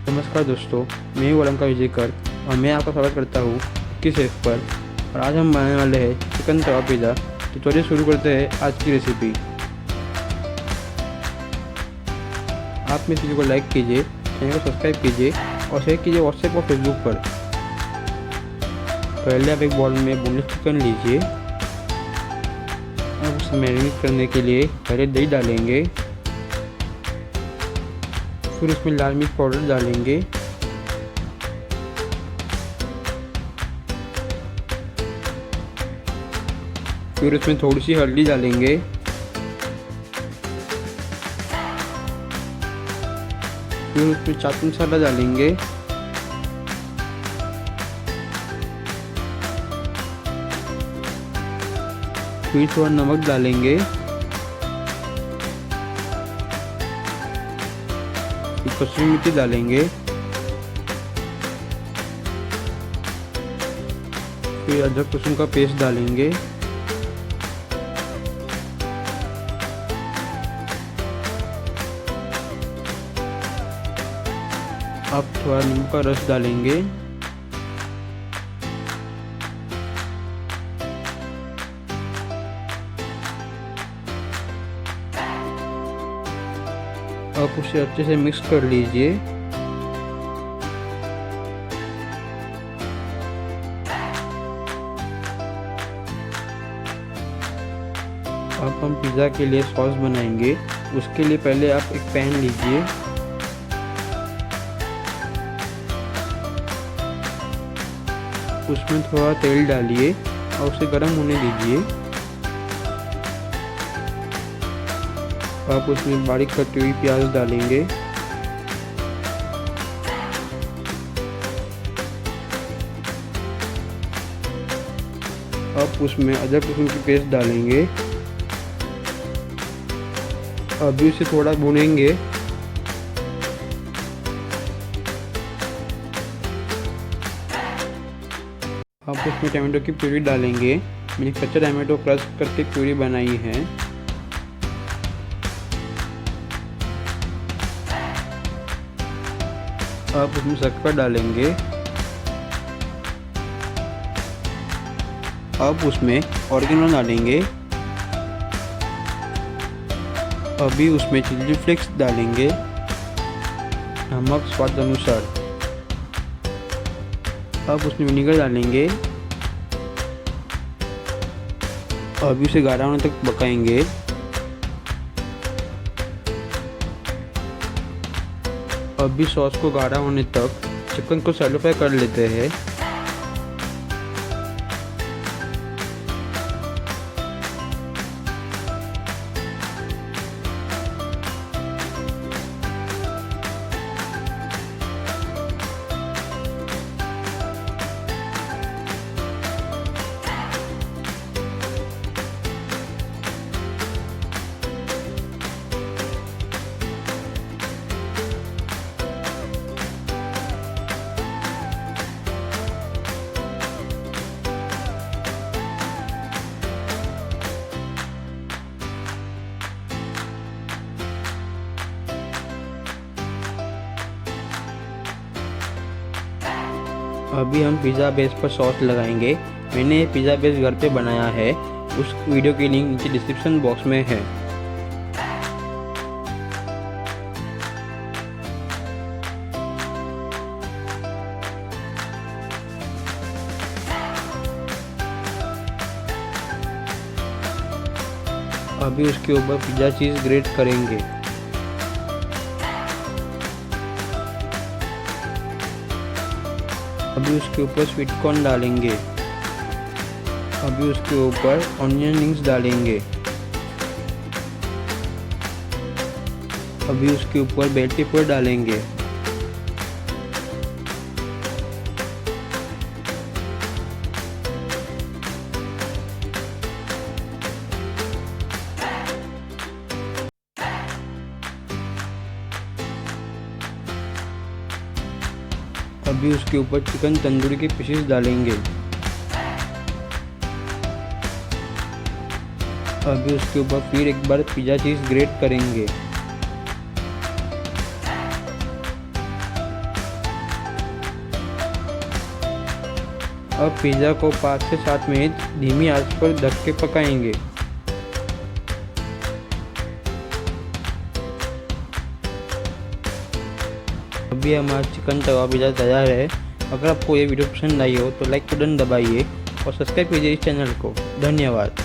नमस्कार दोस्तों, मैं हूं अलंका विजयकर और मैं आपका स्वागत करता हूं कुकी शेफ पर। और आज हम बनाने वाले हैं चिकन तवा पिज़्ज़ा। तो चलिए शुरू करते हैं आज की रेसिपी। आप मेरे वीडियो को लाइक कीजिए, चैनल को सब्सक्राइब कीजिए और शेयर कीजिए व्हाट्सएप और फेसबुक पर। पहले आप एक बाउल में बोनलेस चिकन लीजिए। अब उसे मैरिनेट करने के लिए पहले दही डालेंगे, फिर उसमें लाल मिर्च पाउडर डालेंगे, फिर उसमें थोड़ी सी हल्दी डालेंगे, फिर उसमें चाट मसाला डालेंगे, फिर थोड़ा नमक डालेंगे, फिर कसूरी मेथी डालेंगे, फिर अदरक लहसुन का पेस्ट डालेंगे, अब थोड़ा नींबू का रस डालेंगे, अब उसे अच्छे से मिक्स कर लीजिए। अब हम पिज़्ज़ा के लिए सॉस बनाएंगे। उसके लिए पहले आप एक पैन लीजिए, उसमें थोड़ा तेल डालिए और उसे गर्म होने दीजिए। आप उसमें बारीक कटी हुई प्याज डालेंगे, अब उसमें अदरक लहसुन की पेस्ट डालेंगे। अभी उसे थोड़ा भूनेंगे। अब उसमें टमाटो की प्यूरी डालेंगे। मैंने कच्चा टमाटो क्रश करके प्यूरी बनाई है। अब उसमें शक्कर डालेंगे। अब उसमें ऑरिगेनो डालेंगे। अभी उसमें चिली फ्लेक्स डालेंगे, नमक स्वाद अनुसार। अब उसमें विनेगर डालेंगे। अभी उसे गाढ़ा होने तक पकाएंगे। अभी सॉस को गाढ़ा होने तक चिकन को शैलो फ्राई कर लेते हैं। अभी हम पिज़्ज़ा बेस पर सॉस लगाएंगे। मैंने ये पिज़्ज़ा बेस घर पे बनाया है। उस वीडियो की लिंक नीचे डिस्क्रिप्शन बॉक्स में है। अभी उसके ऊपर पिज़्ज़ा चीज़ ग्रेट करेंगे। अभी उसके ऊपर स्वीट कॉर्न डालेंगे। अभी उसके ऊपर ऑनियन रिंग्स डालेंगे। अभी उसके ऊपर बेल पेपर डालेंगे। अभी उसके ऊपर चिकन तंदूरी के पीसेस डालेंगे। अभी उसके ऊपर फिर एक बार पिज़्ज़ा चीज़ ग्रेट करेंगे। अब पिज़्ज़ा को 5 से 7 मिनट धीमी आंच पर ढक के पकाएंगे। अभी हमारा चिकन तवा पिज़्ज़ा तैयार है। अगर आपको ये वीडियो पसंद आई हो तो लाइक बटन दबाइए और सब्सक्राइब कीजिए इस चैनल को। धन्यवाद।